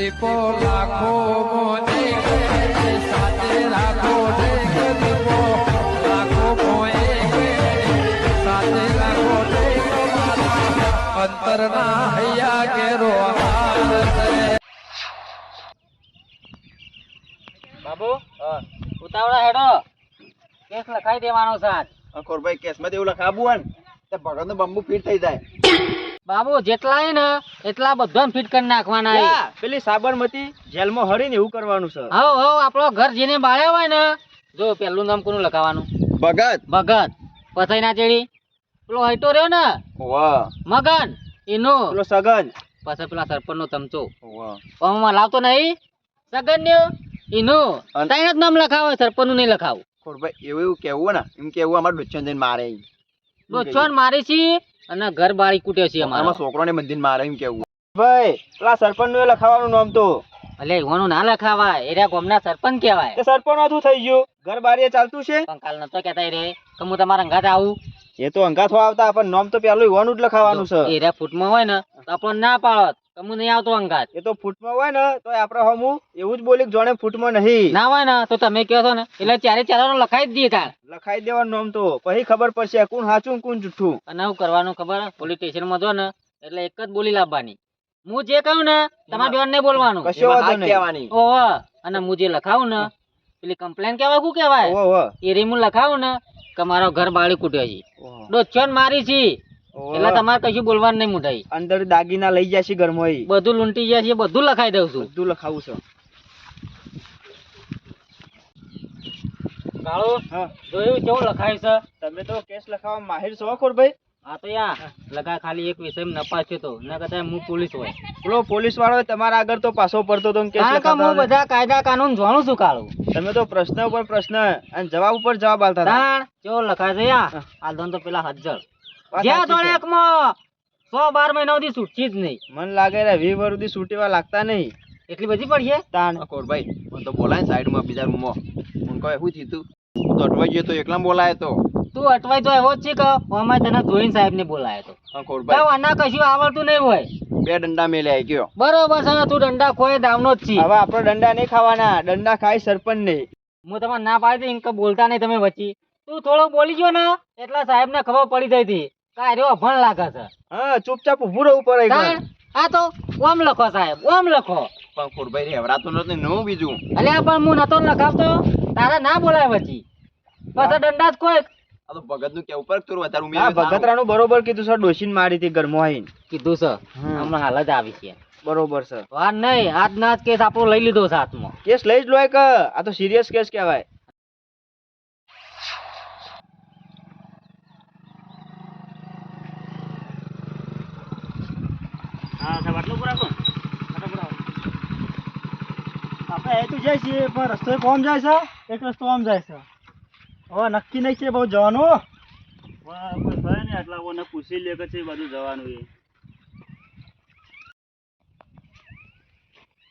દીપો લાખો મોને સાથે રાખો દીપો લાખો મોએ સાથે રાખો અંતરના હૈયા કેરો બાબુ ઉતાવળા હેડો કેસ લખાઈ દેવાનો સાથ ખોરભાઈ કેસમાં એવું લખાવું હોય ને તો ભગત નું બંબુ ફીટ થઈ જાય. બાબુ જેટલા હે ને એટલા બધા ફિટ કરી નાખવાના હે. પેલી સાબરમતી જેલમાં હરીને એવું કરવાનું છે. હવ આપણો ઘર જેને બાળ્યો હોય ને જો પેલું નામ કોનું લખાવાનું ભગત. ભગત પથઈ ના ચેડી પેલો હઈટો રહ્યો ને વાહ. મગન એનો પેલો સગન. પછી પેલા સરપંચ નો ચમચો વાહ. પમમાં લાવતો નહીં સગન ને એનું ત્રણ જ નામ લખાવો સરપંચ નું નહીં લખાવું. ખોરભાઈ એવું કેવું ને એમ કેવું અમારે ડોચ્છન જઈને મારે ડોચ્છન મારી છે અને ઘર બાળી કૂટ્યો છે અમારો છોકરો ને બંધીને મારે એમ કેવું. ભાઈ પેલા સરપંચ નું લખાવાનું નામ તો એટલે એવાનું ના લખાવાય એરિયા ગામના સરપંચ કહેવાય. સરપંચ નું થઈ ગયું ઘર બારીએ ચાલતું છે પણ કાલ નતો કહેતા રે કે હું તમારા અંગાત આવું. એ તો અંગાથ આવતા પણ નામ તો પેલું ઈવાનું જ લખાવાનું છે. એરિયા ફૂટમાં હોય ને તો આપણને ના પાડત કે હું નહીં આવતો અંગાત. એ તો ફૂટમાં હોય ને તો આપણે હમું એવું જ બોલી જોણે ફૂટમાં નહીં ના હોય ને તો તમે કહો છો ને એટલે ચારે ચારનો લખાઈ જ દઈએ તાર લખાઈ દેવાનું નામ તો પછી ખબર પડશે કોણ સાચું કોણ જૂઠું. અને શું કરવાનું ખબર પોલીસ સ્ટેશન માં જો ને એટલે એક જ બોલી લાવવાની. હું જે કહું ને તમારે બેન નહીં બોલવાનું. કશો વાંધો નહીં. ઓહો અને હું જે લખાવું ને પેલી કમ્પ્લેન કહેવાય શું કહેવાય એ રી હું લખાવું ને કે મારો ઘર બાળી કૂટ્યો છે ડોચ્છન મારી છે એટલે તમારે કશું બોલવાનું નહીં મુઠાઈ. અંદર દાગીના લઈ જશે ઘરમાં બધું લૂંટી જાય છે બધું લખાઈ દઉં છું. બધું લખાવું છે. કાળો જોયું કેવું લખાય છે. તમે તો કેસ લખાવવા માહિર છો ખોરભાઈ. હા તો યા લગા ખાલી એક વિષય નપાસ્યો તો ના કદાચ હું પોલીસ હોય. પેલો પોલીસ વાળો તમારા આગળ તો પાછો પડતો તો કેસ લખાવતો હું બધા કાયદા કાનૂન જાણું છું કાળું. તમે તો પ્રશ્ન ઉપર પ્રશ્ન અને જવાબ ઉપર જવાબ આલતા હતા. કેવો લખાય છે યા આ ધન તો પેલા હજ્જર જ્યાં તો એકમાં 100-12 મહિના સુધી છૂટતી જ નહીં. મન લાગે રે 20 વર્ષ સુધી છૂટેવા લાગતા નહીં. એટલી બધી પડીએ તાણ કોરભાઈ મને તો બોલાય સાઈડમાં બીજા રૂમમાં મને કહે શું થયું તું તો અટવાઈ ગયો તો એકલા બોલાય તો તું અટવાઈ તો એવો જ છે કે અમે તને જોઈને સાહેબ ને બોલાયો તો. કોરભાઈ આના કશું આવડતું નહીં હોય. 2 દંડા મેલે આવી ગયો. બરોબર છે તું દંડા ખોય દાવનો જ છે. હવે આપણે દંડા નહીં ખાવાના દંડા ખાય સરપંચ નહીં. હું તમારે ના પાડી દઈ કે બોલતા નહીં તમે વચ્ચે. તું થોડો બોલી ગયો ને એટલે સાહેબ ને ખબર પડી ગઈ હતી કાર્યો ભણ લાગે છે. હા ચૂપચાપ ઊભું રહેવું પડે. આ તો ઓમ લખો સાહેબ ઓમ લખો. પણ કોરભાઈ રેવરાતો નથી નું બીજું. અલ્યા પણ હું નતો લખાવતો તારા ના બોલાય વચ્ચે પાછા દંડા જ કોઈ. આ તો ભગત નું કેવું પર તું વધારે ઉમેર. ભગતરાનું બરોબર કીધું સર ડોશીને મારી હતી ઘરમાં આવીને કીધું છે હમણાં હાલ જ આવી છે. બરોબર સર વાત નહીં આજ ના જ કેસ આપણો લઈ લીધો છે હાથમાં. કેસ લઈ જ લો કે આ તો સિરિયસ કેસ કહેવાય. આપણે એ તો જાય છીએ પણ રસ્તો કોમ જાય છે એક રસ્તો આમ જાય છે હવે નક્કી નહીં છે બહુ જવાનું. ને એટલા મને પૂછી લે કે છે બધું જવાનું એ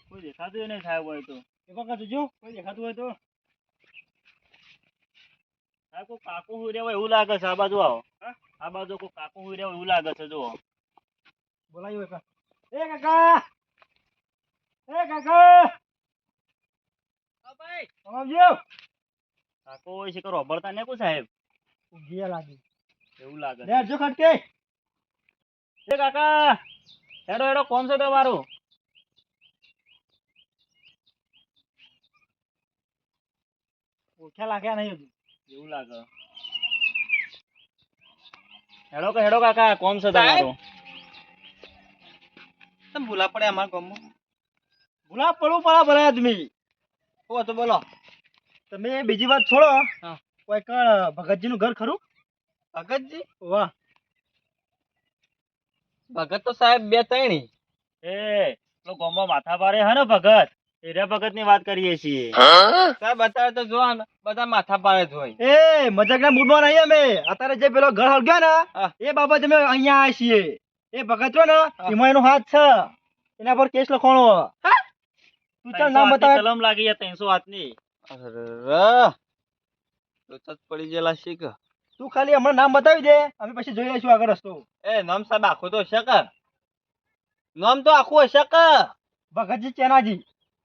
કોઈ દેખાતું નહીં સાહેબ હોય તો એ વખત જો કોઈ દેખાતું હોય તો સાહેબ કોઈ કાકુ હુઈ રહ્યા હોય એવું લાગે છે. આ બાજુ આવો આ બાજુ કોઈ કાકુ હુઈ રહ્યા હોય એવું લાગે છે. જુઓ બોલાયું કાકા એ કાકા એ કાકા કાકો હોય છે કે રોબડતા ને કો સાહેબ ઊંઘી લાગી એવું લાગે લે જો ખટકે એ કાકા હેડો હેડો કોણ છે તમારું ઓછા લાગ્યા નહીં હજુ એવું લાગે. હેડો કાકા કોણ છે તમારું. તમે ભૂલા પડે અમારા ગામમાં ભૂલા પડવું પડે ભલે આદમી. ઓ તો બોલો તમે બીજી વાત છોડો કોઈ કણ ભગતજી નું ઘર ખરું. ભગતજી વાહ ભગત તો સાહેબ 2-3 એ તો ગામમાં માથા પારે હે ને ભગત એરા ભગત ની વાત કરીએ છીએ. સાહેબ અત્યારે તો જોવા ને બધા માથા પાડે જ હોય. એ મજાક ના મૂડમાં નહીં અમે અત્યારે જે પેલો ઘર હળગ્યો ને એ બાબત અમે અહીંયા આવ્યા છીએ. એ ભગત ને એમાં એનો હાથ છે એના પર કેસ લખવાનો. તું ચાલ નામ બતાવ. કલમ લાગી જાય 300 હાથની. તો પડી ગયેલા શીખ. તું ખાલી હમણાં નામ બતાવી દે અમે પછી જોઈ લઈશું આગળ રસ્તો. એ નામ સાહેબ આખું તો હશે કે નામ તો આખું હશે કે ભગતજી ચેનાજી.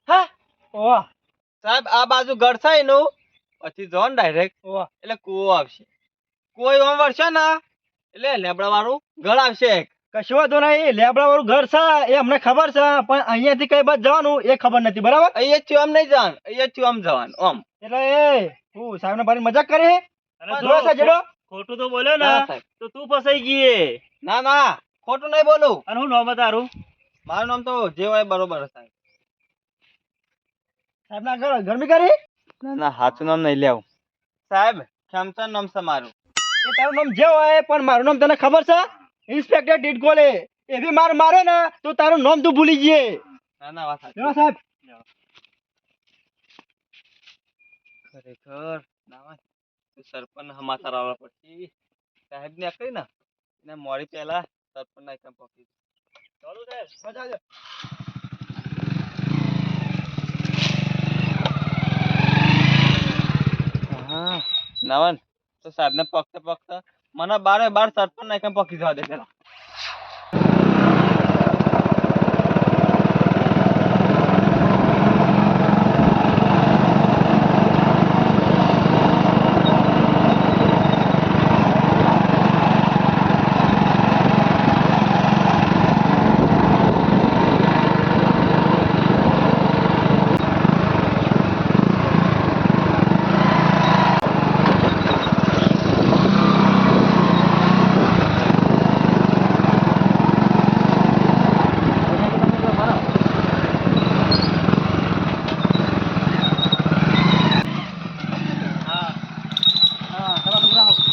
હા ઓવા સાહેબ આ બાજુ ઘર છે એનું પછી જો ને ડાયરેક્ટ ઓવા એટલે કૂવો આવશે. કોઈ ઓમ વળશે ને એટલે લેબડા વાળું ઘર આવશે એક. કશું વાંધો નહીં. લેબડા વાળું ઘર છે એ અમને ખબર છે, પણ અહીંયાથી કઈ બાજુ જવાનું એ ખબર નથી. બરાબર? અહીંયા જ આમ નહીં જવાનું, અહીંયા જ આમ જવાનું આમ. એટલે એ હું સાહેબ ને બારી મજાક કરી. અરે જો સાજડો ખોટું તો બોલ્યો ને ના સાહેબ. તો તું ફસાઈ ગઈ. ના ના ખોટું નહીં બોલું. અને હું નામ તારું? મારું નામ તો જે હોય બરોબર છે સાહેબ. સાહેબ ના ઘર ગરમી કરી. ના ના સાચું નામ નહીં લેવું સાહેબ. ખેમચંદ નામ છે મારું. એ તારું નામ જે હોય પણ મારું નામ તને ખબર છે? ઇન્સ્પેક્ટર ટીટકોલે. એ બી માર મારે ને તો તારું નામ તું ભૂલી જઈએ. ના ના વાત સાચી. લેવા સાહેબ. ખરેખર ના હોય તો સરપંચ સમાચાર આવવા પછી સાહેબ ને કરી ને એને મોડી પહેલા સરપંચ ના એકમ પકડી. ચાલુ સાહેબ. મજા આવજો. હા નવન તો સાહેબ ને પકતા પકતા મને બારે બાર સરપંચ ના એકમ પકડી જવા દે પેલા.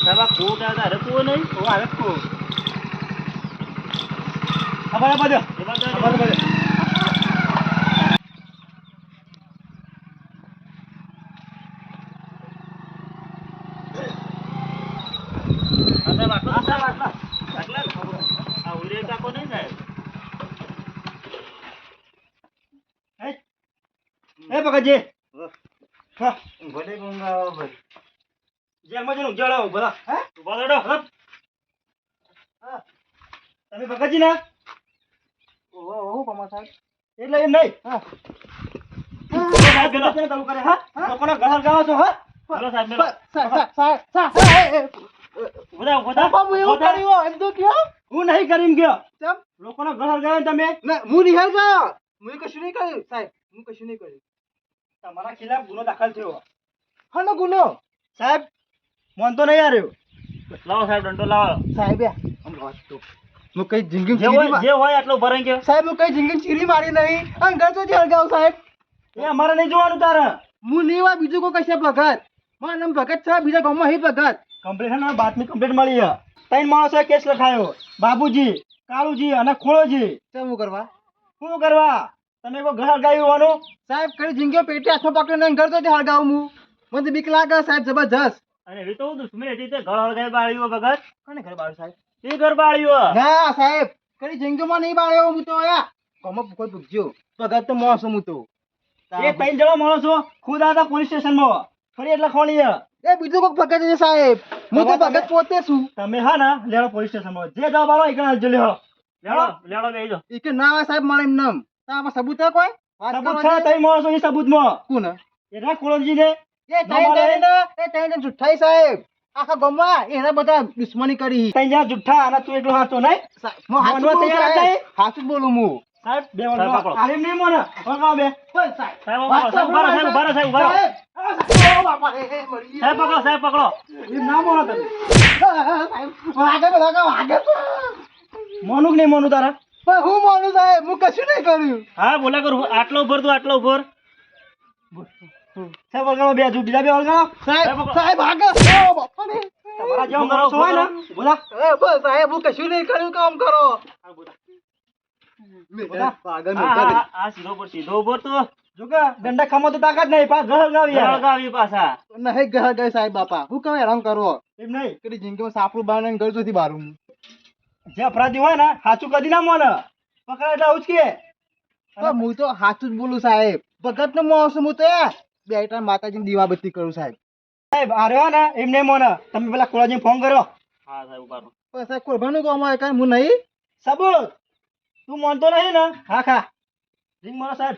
સાહેબ આ કોટ આવ્યા હતા, તું નહીં? ઓ આવે કો. આભાર બધો. એ બાજુ આભાર બધો. હા સાહેબ આટલા. હા સાહેબ આટલા. આટલા જ? આ ઉરે કાકો નહીં સાહેબ? એ ભગતજી. હા ભલે ગંગા ભાઈ. જેલમાં જઈને ઉજાળાવો ભલા. હે ઉભા રહેડો. હા તમે ભગતજી ના? ઓહો કમા સાહેબ. એટલે એમ નહીં. હા સાહેબ પેલો ચાલુ કરે. હા લોકોના ઘર ગાવો છો. હા બોલો સાહેબ બોલો. બધા બધા એવું કર્યું એમ તો કયો હું નહીં કરીને ગયો. કેમ લોકોના ઘર ગાવે તમે? ના હું નહીં ગયો. હું કશું નહીં કર્યું સાહેબ. હું કશું નહીં કર્યું. તમારા ખિલાફ ગુનો દાખલ થયો. હાનો ગુનો? સાહેબ મન તો નહીં આવ્યો. લાવો સાહેબ દંડો લાવો. સાહેબ હું કઈ જિંદગી જે હોય આટલો ભરાઈ ગયો. સાહેબ હું કઈ જિંદગી ચીરી મારી નહીં. અને ઘર તો હળગાવ સાહેબ. એ અમારે નહીં જોવાનું તારે. હું નહીં હોય બીજું કોઈ કશે ભગત. મારું નામ ભગત છે, બીજા ગામમાં હી ભગત. કમ્પ્લેટ ના બાતમી કમ્પ્લેટ મળી છે. ત્રણ માણસોએ કેસ લખાયો. બાબુજી, કાળુજી અને ખોળોજી. શું કરવા? શું કરવા? તમે કોઈ ઘર હળગાવ્યું હોવાનું? સાહેબ કઈ જિંદગી પેટી હાથમાં પકડીને ઘર તો હળગાવું હું. મને બીક લાગે સાહેબ જબરજસ્ત. અને એવી તો દુશ્મની હતી તે ઘર હળગાઈ બાળ્યો ભગત. કોને ઘર બાળ્યું સાહેબ? એ ઘર બાળ્યો. ના સાહેબ કઈ જિંદગીમાં નહીં બાળ્યો હું તો યા. કોમાં કોઈ પૂછજો. ભગત તો મોસ હું તો. એ ત્રણ જણા માણસો ખુદ હતા પોલીસ સ્ટેશનમાં. ફરી એટલે ખોલી એ બીજું કોઈ ભગત છે સાહેબ. હું તો ભગત પોતે છું. તમે હા ના લેડો પોલીસ સ્ટેશનમાં. જે જવાબ આવો એક જ લેડો. લેડો લેડો બેહી ઈ કે ના હોય સાહેબ મારે એમ નામ. તારા સબૂત હે કોઈ? સબૂત છે તઈ માણસો ઈ સબૂતમાં. કોણ? એના કોળજી ને એ તઈ જુઠ્ઠાઈ સાહેબ. આખા ગામમાં એના બધા દુશ્મની કરી. તઈ જા જુઠ્ઠા અને તું એકલો હાચો નહીં? હાચું બોલું હું. સાહેબ બે સાહેબ, પકડો. આરે નહીં મોને. પકડો બે. ઓય સાહેબ. સાહેબ ઉભા રહો, સાહેબ ઉભા રહો, સાહેબ ઉભા રહો, સાહેબ ઉભા રહો. ઓ બાપા એ મરી સાહેબ પકડો, સાહેબ પકડો. એ ના મોનો તમે. વાગે મોનું કે નહીં મોનું તારા? પણ હું મોનું સાહેબ હું કશું નહીં કર્યું. હા બોલા કરું. આટલો ઉપર તું આટલો ઉપર. સાહેબ વળગાડો બે હજુ બીજા બે વળગાડો. સાહેબ સાહેબ ભાગે. ઓ બાપા રે. તમારા જેવો માણસ હોય ને બોલા. એ બસ સાહેબ હું કશું નહીં કર્યું કામ કરો. આ સીધો ઉપર સીધો ઉપર તો જો કે દંડા ખામો તો તાકાત નહીં પા ઘર ગાવી યાર. હળગાવી પાછા. નહીં ઘર ગઈ સાહેબ બાપા હું કહે હેરાન કરો એમ નહીં કદી જિંદગીમાં સાપડું બાર ને ઘર જોથી બારું જે અપરાધી હોય ને સાચું કદી ના મોને પકડાય એટલે ઉચકે. હું તો સાચું જ બોલું સાહેબ. ભગત નો મોસ હું તો બે ટાઈમ માતાજીની દીવાબત્તી કરું સાહેબ. સાહેબ આરે હો ને એમ નહીં મોને તમે પેલા કોળાજીને ફોન કર્યો. હા સાહેબ ઉભા રહો. પણ સાહેબ કોરબાનું કામ હોય કઈ હું નહીં સબૂત તું માનતો નહીં ને હા ખા રિંગ મારો સાહેબ.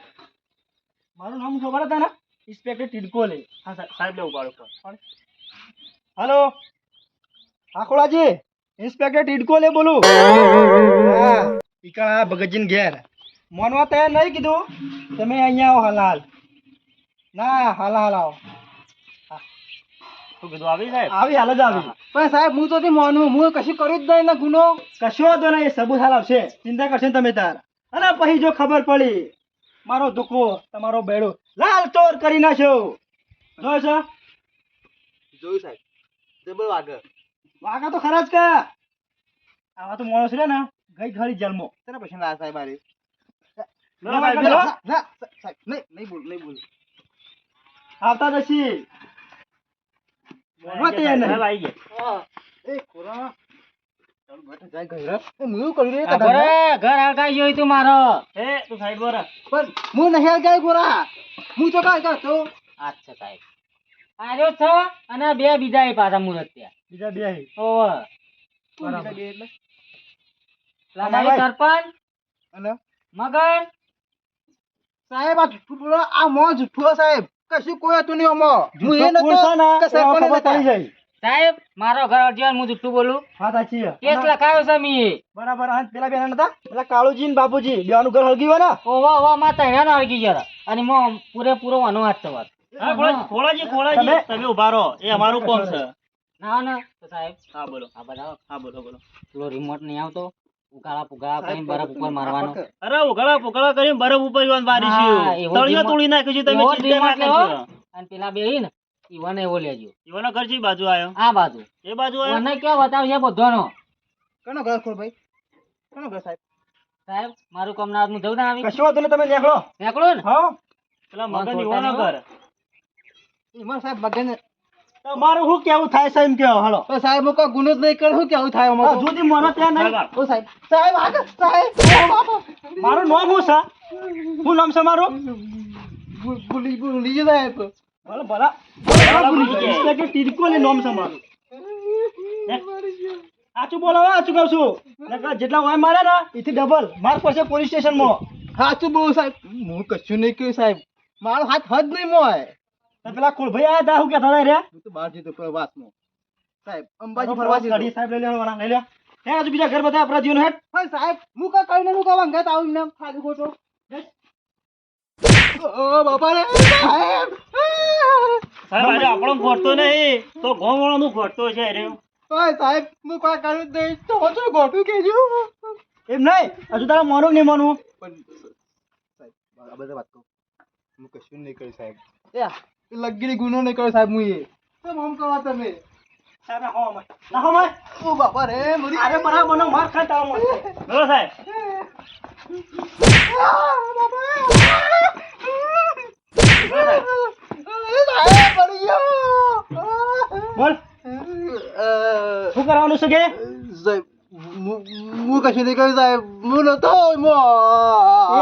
મારું નામ ખબર હતા ને? ઇન્સ્પેક્ટર ટિડકોલે. હા સાહેબ લે ઉપાડો ફોન. હલો. હા ખોળાજી. ઇન્સ્પેક્ટર ટિડકોલે બોલું. હા. ઈકા ભગતજીન ઘેર. મોનવા તૈયાર નહીં કીધું. તમે અહીંયા આવો હાલ. ના હાલ આવો. શું કીધું આવી સાહેબ? આવી હાલ જ આવી. પણ સાહેબ હું તો મોનું હું કશું કર્યું જ નહીં ને ગુનો. કશો વાંધો નહીં, સબૂત હાલ આવશે. ચિંતા કરશે ને તમે તાર. અને પછી જો ખબર પડી મારો દુખો તમારો બેડો લાલ ચોર કરી નાખ્યો. જોયો છો? જોયું સાહેબ જબર આગળ વાગા તો ખરા જ કે આવા તો માણસ રે ને ગઈ ઘડી જન્મો તેના પછી ના સાહેબ મારી ના સાહેબ, ના, ના સાહેબ નહીં બોલ આવતા જશી બોલવા તૈયાર નહીં. સાહેબ આવી ગયા. એ ખોરા ચાલ બેટા જાય ઘરે એ હું કરી રે આ ઘરે ઘર હળગાઈ ગયો તું મારો. એ તું સાઈડ પર રાખ. પણ હું નહીં ગાય ગોરા હું તો કાય કરતો અચ્છા સાહેબ આર્યો છે અને બે બીજા એ પાછા મુરત ત્યાં. બીજા બે હી. ઓવે બરાબર એટલે લડાઈ સરપંચ અને મગન સાહેબ આ જૂઠું બોલો આ મો જૂઠું સાહેબ કશું કોઈ હતું નહીં અમો હું એ જૂઠો નતો બોલશો ને કે સાહેબ એમાં કોને ખબર પડી જાય. સાહેબ મારો ઘર અડજીવાન હું જુઠ્ઠું બોલું. વાત સાચી છે. કેસ લખાયો છે મી. બરાબર. હા પેલા બેના નતા પેલા કાળુજી ને બાપુજી બેવાનું ઘર હળગી હોય ને. ઓવા ઓવા માં તૈણા ના અડકી ગયા અને મો પૂરેપૂરો વાનો હાથ છે વાત. હા ખોળાજી તમે ઉભા રહો. એ અમારું કોમ છે. ના ના તો સાહેબ હા બોલો. આ બધા હા બોલો. પેલો રિમોટ નહીં આવતો ઉગાડા પુગાડા કરીને બરફ ઉપર મારવાનો. અરે ઉઘાડા પુઘાડા કરીને બરફ ઉપર ઈવાન મારી હા, છે. એવો તળિયો remote- તોડી નાખ્યું છે તમે એવો ચિંતા ના remote લેવો. કરશો. અને પેલા બે ઈ ને ઈવન એવો લેજો ઈવાનો ઘર કઈ બાજુ આવ્યો? આ બાજુ એ બાજુ આવ્યો? મને ક્યાં બતાવશે બધોનો. કોનો ઘર ખોલ ભાઈ કોનો ઘર સાહેબ સાહેબ મારું કમનાથ હું જવું ના આવી કશો વાંધો નહીં, તમે નીકળો. નીકળો ને હા પેલા મને મગન ખોટા ઈવાનો નહીં ઘર. એમાં સાહેબ બગન તમારું શું કેવું થાય છે એમ કેવો હાલો. તો સાહેબ હું કોઈ ગુનો જ નહીં કરું કેવું થાય હા, અમારું સુધી મોનો ત્યાં નહીં. સાહેબ, ઓ સાહેબ સાહેબ આગળ સાહેબ ઓ બાપા મારું નામ શું છે? શું નામ છે મારું? ભૂલી ગયો સાહેબ ભલે ભલા ભૂલી ગયા. ઇન્સ્પેક્ટર ટિડકોલે નામ છે મારું. આચું બોલો હવે, આચું કહું છું. નકર જેટલા વાય મારે ને એથી ડબલ માર પડશે પોલીસ સ્ટેશનમાં. સાચું બહુ સાહેબ હું કશું નહીં કર્યું સાહેબ મારો હાથ હદ નહીં મોય તો પેલા ખોલભાઈ આયા તા, શું કહેતા હતા રે? હું તો બહાર જતો પ્રવાસમાં સાહેબ અંબાજી ફરવા કઢી જતો સાહેબ લઈ લેવાના, લઈ લે. હે આજુ બીજા ઘર બધા અપરાધીઓનો હેઠ. હા સાહેબ હું કઈ કરીને હું કઈ વંગાત આવું ને ખાલી ખોટો ઓ બાપા રે સાહેબ સાહેબ આજે આપણો ગોઠતો નહીં તો ગામ વાળાનું ગોઠતો છે રે. ઓય સાહેબ હું કોઈ કર્યું જ નહીં તો છો ગોઠું કેજો એમ નહીં, હજુ તારા મોનું કે નહીં મોનું? પણ સાહેબ આ બધા વાત કહું હું કશું નહીં કર્યું સાહેબ એ લગીરી ગુનો નહીં કર્યો સાહેબ હું એ તો આમ કરવા તમે સાહેબ નાખો અમાય. નાખો અમાય. ઓ બાપા રે મરી અરે બરાબર મને માર ખાતા આવો મને. બોલો સાહેબ. બોલ શું કરવાનું છે કે? હું કશું નહીં કહ્યું સાહેબ હું નતો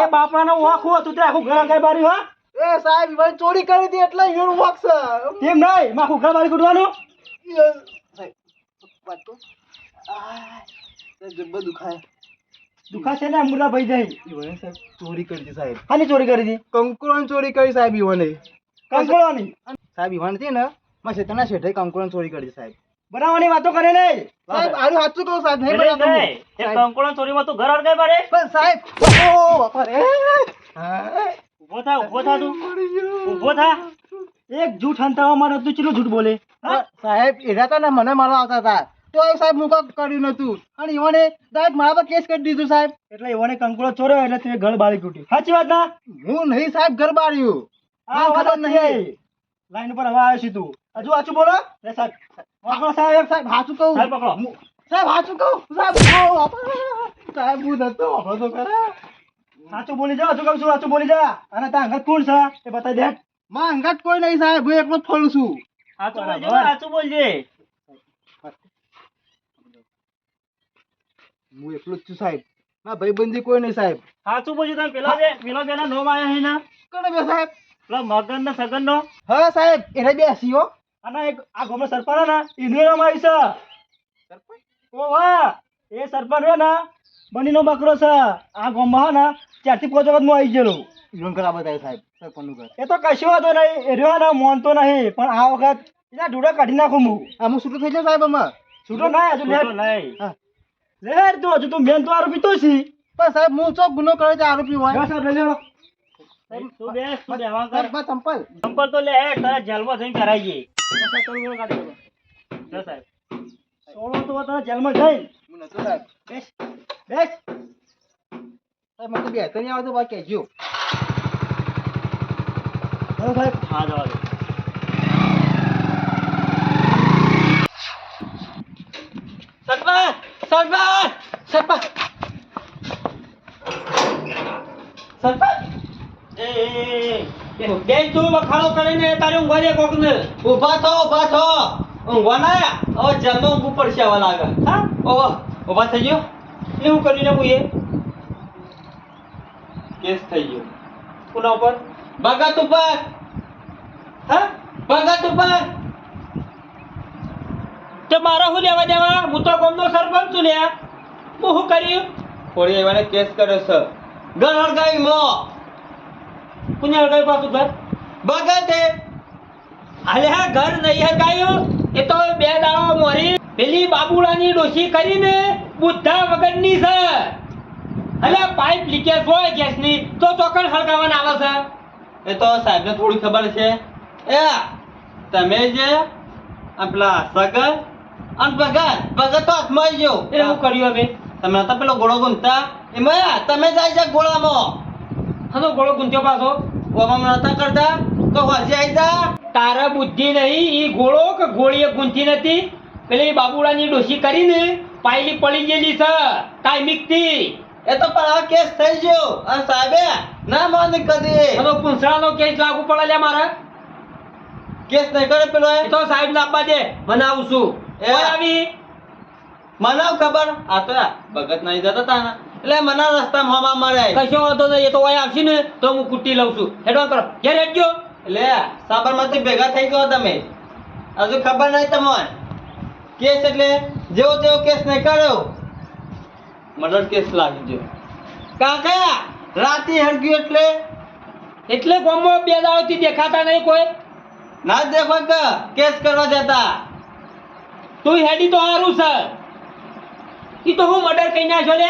એ બાપરાનો વાંક હતું તે આખું ઘર આગળ બારી હો. એ સાહેબ મને ચોરી કરી હતી એટલે એનું વાક છે એમ નહીં, આખું ઘર બારી કૂટવાનું. સાહેબ વાત તો જબ્બર દુખાય દુખાશે ને મુર્દા ભાઈ જાય. ઈવને સાહેબ ચોરી કરી હતી સાહેબ આની ચોરી કરી હતી કંકુરાની ચોરી કરી સાહેબ ઈવને કંકોળવાની. સાહેબ ઈવન હતી ને માં શેતના શેઠે કંકુરાની ચોરી કરી હતી સાહેબ બનાવવાની વાતો કરે નહીં. સાહેબ આનું સાચું કહું સાહેબ નહીં એટલે બનાવતો હું. એ કંકોળા ચોરીમાં તું ઘર અડકાઈ પડે. પણ સાહેબ ઓ બાપા રે હા ઊભો થા તું. મરી ગયો. ઊભો થા. એક જૂઠ હંતાવા મારે તું ચેટલું જૂઠ બોલે. પણ સાહેબ એરા હતા ને મને મારવા આવતા હતા તો એ સાહેબ હું કાંઈ કર્યું નતું અને ઈવને ડાયરેક્ટ મારા પર કેસ કરી દીધું સાહેબ એટલે એવોને કંકોળો ચોર્યો એટલે તે ઘર બાળી કૂટી. સાચી વાત ના? હું નહીં સાહેબ ઘર બાળ્યું આ વાત જ નહીં. લાઈન ઉપર હવે આવ્યો છે તું. હજુ સાચું બોલો. લે સાહેબ વાંકડો સાહેબ. સાહેબ સાચું કહું સાહેબ પકડો. સાહેબ સાચું કહું સાહેબ ઓ બાપા. સાહેબ હું નતો વાપરો તો ખરા સાચું બોલી જા. હજુ કહું છું સાચું બોલી જા. અને તાર અંગત કોણ છે એ બતાવી દે. માં અંગાત કોઈ નહીં સાહેબ હું એકલો જ ફરું છું સાચું બોલજે, બરાબર. સાચું બોલજે. હું એકલો જ છું સાહેબ મારા ભાઈબંધી કોઈ નહીં સાહેબ સાચું બોલજે. તમે પેલા બેના નોમ આયા છે ને કોને બે સાહેબ પેલા મગન ને સગન નો. હા સાહેબ એને બે હસીઓ અને એક આ ગામનો સરપંચ હે ને એનું નામ આવી છે. ઓ વાહ, એ સરપંચ રહ્યો ને બનીનો બકરો છે. આ ગામમાં હે ને 4 થી 5 વખત હું આવી ગયેલો ઈવન કરા બતાય સાહેબ સરપંચનું ઘર. એ તો કશો વાંધો નહીં એ રહ્યો ને મોનતો નહીં પણ આ વખત એના ઢૂંઢો કાઢી નાખું હું આમ છૂટું થઈ જાય સાહેબ આમાં. છૂટો ના હજુ છૂટો લે નહીં. હા. લે હેડ તું હજુ તું મેન તો આરોપી તો છી પણ સાહેબ હું ચો ગુનો કરે છે આરોપી હોય. જા સાહેબ લઈ લેવો સાહેબ, તું બેહવા કર. ચંપલ તો લે હેડ, તારા જેલમાં જઈને કરાઈ જઈએ. જા સાહેબ. સોળો તો તને જેલમાં જઈ હું નતો સાહેબ. બેસ બેસ સાહેબ મને તો બેહતા નહીં આવડતું, બાકી કહેજો. ચાલો સાહેબ હા જવા દો. સરપંચ સરપંચ સરપંચ સરપંચ બેન તું વખાણો કરીને તારે ઊંઘવા દે કોકને. ઊભા થો ઊંઘવા ના આયા? હવે જન્મ ઊંઘવું પડશે આવા લાગે. હા ઓહો ઊભા થઈ ગયો. એવું કરીને હું એ કેસ થઈ ગયો પુના ઉપર. ભગત ઉપર હા ભગત ઉપર તે મારા શું લેવા દેવા? હું તો ગામનો સરપંચ છું લ્યા. હું શું કર્યું? થોડી એવાને કેસ કર્યો છે ઘર હળગાવી મો પુણ્ય હળગાવ્યું પાછું ઘર. ભગતે હાલે હા ઘર નહીં હળગાવ્યું. એ તો 2 દાડો મોરી પેલી બાબુડાની ડોશી કરીને બુદ્ધા વગરની છે. હલે પાઇપ લીકેજ હોય ગેસની તો ચોકન હળગાવવાના આવે છે. એ તો સાહેબને થોડી ખબર છે. એ તમે જે આ પેલા સગર અને ભગત તો હાથમાં આવી ગયો. એટલે હું કર્યું હવે? તમે હતા પેલો ગોળો ગુમતા એમાં તમે જાય છે ગોળામાં હનો ગોળો ગુંથ્યો પાછો. ઓમાં નતા કરતા તો હોશી આવી જા. તારા બુદ્ધિ નહીં. ઈ ગોળો કે ગોળીએ ગુંથી નથી. પેલી બાબુડાની ડોશી કરીને પાયલી પડી ગયેલી છે ટાઈમિક થી. એ તો પણ આ કેસ થઈ ગયો અને સાહેબે ના માને કદી હનો પૂંછડાનો કેસ લાગુ પડે લ્યા મારા. કેસ નહીં કરે પેલો એ તો સાહેબ ને આપવા દે, મને આવું છું. એ. કોઈ આવી મનાવ ખબર આ તો ભગત નહીં જતા તા ને એટલે મને રસ્તા મોમાં મળે કશો વાંધો નહીં. એ તો અહીં આવશે ને તો હું કુટ્ટી લઉં છું. હેડવા કરો ઘેર હેડજો. એટલે સાબરમતી ભેગા થઈ ગયો તમે હજુ ખબર નહીં તમને કેસ એટલે જેવો તેવો કેસ નહીં કર્યો મર્ડર કેસ લાગી ગયો કાકા રાતે હળગ્યું એટલે ગામમાં 2 દાડોથી દેખાતા નહીં કોઈ. ના દેખો કે કેસ કરવા જતા તું હેડી તો હારું છે. ઈ તો હું મર્ડર કઈ નાખ્યો લે.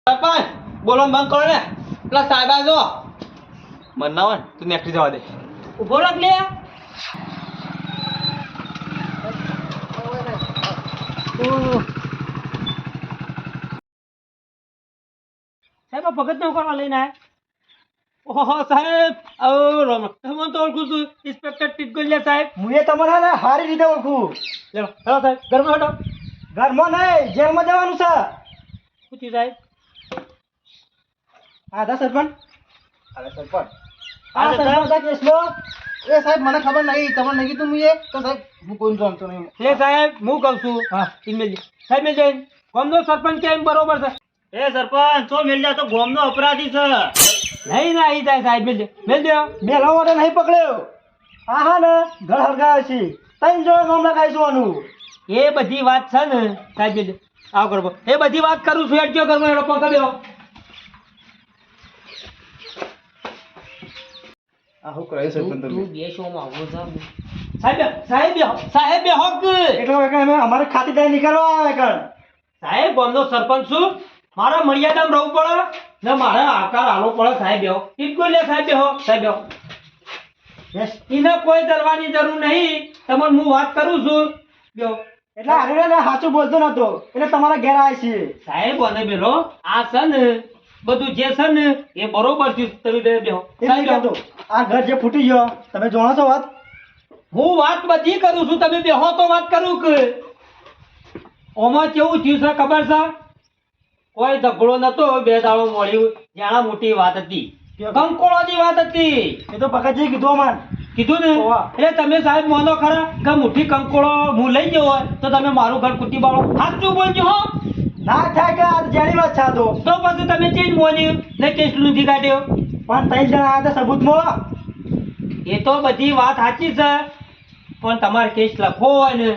સરપંચ બોલો બંધ કરો ને પેલા સાહેબ આજો મન ના હોય ને તું નેકળી જવા દે ઉભો રાખ લે. સાહેબ આ ભગત ને કરવા લઈને આયા? ઓહો સાહેબ આવો રામ હું તો ઓળખું છું ઇન્સ્પેક્ટર ટીટગોલિયા સાહેબ. હું એ તમને ને સારી રીતે ઓળખું ચલો હેલો સાહેબ ઘરમાં હેડો. ઘરમાં નહીં જેલમાં જવાનું છે પૂછી સાહેબ. હા દા સરપંચ અરે સરપંચ આ સરપંચ કેસમાં એ સાહેબ મને ખબર નહીં, તમને નહીં કીધું મેં તો સાહેબ હું કોઈ જાણતો નહીં. લે સાહેબ હું કહું છું હા સાહેબ મેં જઈને ગામનો સરપંચ કેમ બરોબર છે એ સરપંચ તો મેલ જા તો ગામનો અપરાધી છે. નહીં ના ઈ થાય સાહેબ મેલ દો મેલા માટે નહીં પકડ્યો હા હા ને ઘર હળગાવે છે તઈ જો નામ લખાઈશું આનું એ બધી વાત છે ને સાહેબ મેલ દો આવ કરો એ બધી વાત કરું છું હેડજો ઘરમાં હેડો પકડ્યો આ હું કરે સરપંચ તમે? તું બે શોમાં આવો છે સાહેબ હક એટલો કે અમે અમારે ખાતેદારી નીકળવા આવે કણ સાહેબ ગામનો સરપંચ છું મારા મર્યાદામાં રહેવું પડે ને મારે આકાર આલો પડે સાહેબ બેહો ઈકો લે સાહેબ બેહો યસ એને કોઈ ડરવાની જરૂર નહીં તમને હું વાત કરું છું બેહો એટલે આરે ને સાચું બોલતો નતો એટલે તમારા ઘેર આવે છે સાહેબ અને બેલો આ છે ને બધું જે છે ને એ બરોબર છે તમે બે બેહો એ સાહેબ નહીં કહેતો. આ ઘર જે ફૂટી ગયો તમે જાણો છો વાત હું વાત બધી કરું છું તમે બેહો તો વાત કરું કે ઓમાં કેવું થયું છે ખબર છે કોઈ ઝઘડો નતો 2 દાડો મળ્યું જાણા મોટી વાત હતી કંકોળોની વાત હતી એ તો ભગતજી કીધું અમાન કીધું ને ઓવા. એટલે તમે સાહેબ મોનો ખરા કે મુઠ્ઠી કંકોળો હું લઈ ગયો હોય તો તમે મારું ઘર કુટી બાળો સાચું બોલજો હો ના થાય કે આ જેની વાત છે આ તો તો પછી તમે ચેન્જ મોન્યું ને કેસ નથી કાઢ્યો પણ 3 જણા આવ્યા હતા સબૂતમાં એ તો બધી વાત સાચી છે પણ તમારે કેસ લખવો હોય ને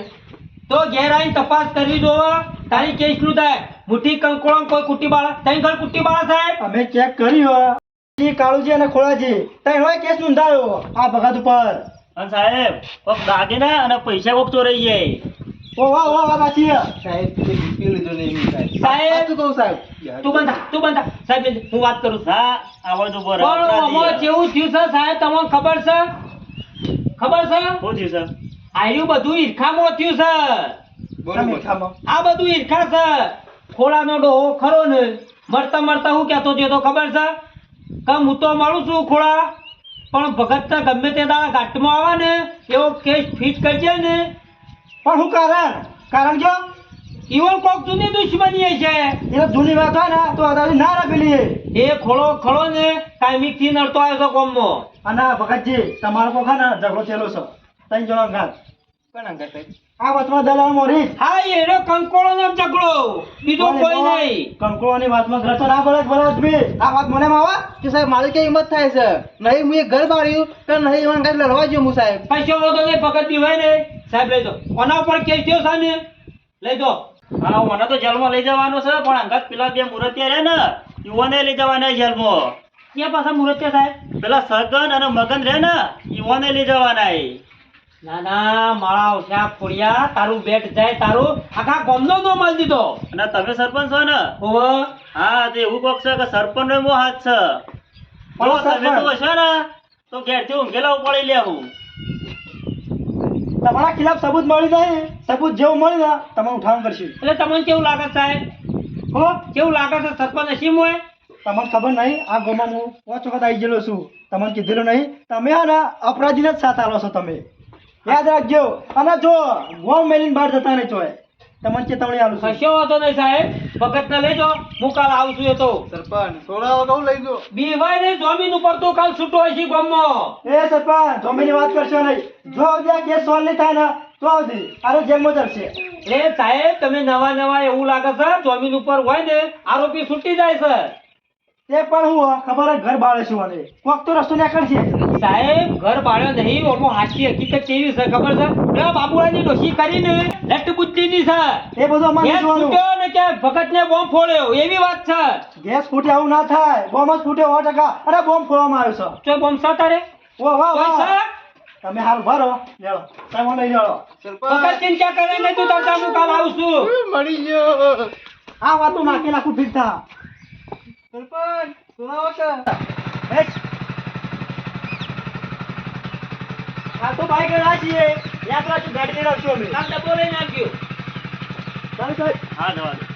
તો ઘેર આવીને તપાસ કરવી જોવે તારી કેસ નું થાય મુઠ્ઠી કંકોળો કોઈ કુટ્ટી બાળા તારી ઘર કુટ્ટી બાળા સાહેબ અમે ચેક કર્યું એ કાળુજી અને ખોળાજી તઈ હોય કેસ નોંધાયો આ ભગત ઉપર. અને સાહેબ કોક દાગે ના અને પૈસા કોક ચોરાઈ જાય. ઓ વાહ વાહ વાહ સાચી છે. સાહેબ તે બીપી લીધો નહીં એમ સાહેબ. સાહેબ સાચું કહું સાહેબ. તું બંધા સાહેબ હું વાત કરું છું. હા આવાજ ઉભો રહો. પણ આમાં કેવું થયું છે સાહેબ તમને ખબર છે શું થયું સર? આયુ બધું ઈરખામાં થયું છે. બરોબર. ખામાં. આ બધું ઈરખા છે. ખોળાનો ડોહો ખરો ને મરતા મરતા હું કહેતો હતો તો ખબર છે કે હું તો મળું છું ખોળા પણ ભગત ગમે તે દાડા ઘાટમાં આવે ને એવો કેસ ફિટ કરજે ને. પણ શું કારણ કયો ઈવન કોક જૂની દુશ્મની છે. એ જૂની વાત હોય ને તો અદાજી ના રાખેલી. એ ખોળો ખરો ને ટાઈમિંગ થી નડતો આવ્યો છે કોમમાં. અને ભગતજી તમારો કોખા ને ઝઘડો થયેલો છે ત્રણ જણા ઘાત કોણ અંગત સાહેબ? આ વચમાં દલાલ મોરી હા એનો કંકોળો નો ઝઘડો બીજો કોઈ નહીં. કંકોળાની વાતમાં ઘર તો ના બળે બળે બી આ વાત મને માં આવે કે સાહેબ મારી કઈ હિંમત થાય છે નહીં હું એક ઘર બાળ્યું કે નહીં એમાં કઈ લડવા ગયો હું સાહેબ. કશો વાંધો નહીં ભગત બીવાય ને સાહેબ લઈ દો કોના ઉપર કેસ થયો છે ને લઈ દો. હા મને તો જેલમાં લઈ જવાનો છે પણ અંગત પેલા બે મુરતિયા રહે ને યુવાને લઈ જવાના જેલમાં. ક્યાં પાછા મુરત્યા સાહેબ? પેલા સગન અને મગન રહે ને યુવાને લઈ જવાના. ના ના મારા ઓછા ખોડિયા તારું બેટ જાય તારું આખા ગામનો નો માલ દીધો. અને તમે સરપંચ છો ને? ઓવે હા તે એવું કોક છે કે સરપંચ નો એવો હાથ છે. બોલો જો તમે સરપંચ. તો હશો ને તો ઘેરથી ઊંઘેલા ઉપાડી લેવું. તમારા ખિલાફ સબૂત મળી નહીં સબૂત જેવું મળી ને તમે ઉઠાણ કરશું. એટલે તમને કેવું લાગે છે સાહેબ? હો કેવું લાગે છે સરપંચ હસીમ હોય? તમને ખબર નહીં આ ગામમાં હું 5 વખત આવી ગયેલો છું તમને કીધેલું નહીં તમે હે ને અપરાધીને જ સાથ આલો છો તમે યાદ રાખજો. અને જો ગોમ મેલીને બહાર જતા નહીં ચોય તમને ચેતવણી આલું છું. કશો વાંધો નહીં સાહેબ ભગત ને લઈ જાઓ હું કાલ આવું છું. એ તો સરપંચ છોડાવો કહું લઈ જો. બીવાય નહીં જમીન ઉપર તો કાલ છૂટો હોય છે ગામમાં. એ સરપંચ જમીની વાત કરશો નહીં જો જ્યાં કેસ સોલ્વ નહીં થાય ને તો આવતી અરે જેલમાં જશે. એ સાહેબ તમે નવા નવા એવું લાગે છે જમીન ઉપર હોય ને આરોપી છૂટી જાય છે. તે પણ હું ખબર જ ઘર બાળે છું અને કોક તો રસ્તો નીકળશે. સાહેબ ઘર બાળ્યો નહીં ઓમાં હાચી હકીકત કેવી છે ખબર છે પેલા બાબુરાની ડોશી કરીને લટ બુદ્ધિની છે. એ બધું અમારે ગેસ જોવાનું. ફૂટ્યો ને કે ભગતને બોમ્બ ફોડ્યો એવી વાત છે. ગેસ ફૂટે આવું ના થાય બોમ્બ જ ફૂટે 100%. અરે બોમ્બ ફોડવામાં આવ્યો છે. જો બોમ્બ છે તારે ઓ વાહ કોઈ છે? વાહ તમે હાલ ભરો લેવો સાહેબ લઈ લેવો. ભગત ચિંતા કરે ને તું તાર હું કાલ આવું છું. મળી ગયો. આ વાતો નાખી નાખું ફીટ થા. સરપંચ છોડાવો છે. આ તો બાઈક લઈને છીએ યાદ રાખજો ગાડી લઈને આવશું અમે. તાર ડબ્બો લઈને આવજો. ચાલો સાહેબ. હા જવા દો.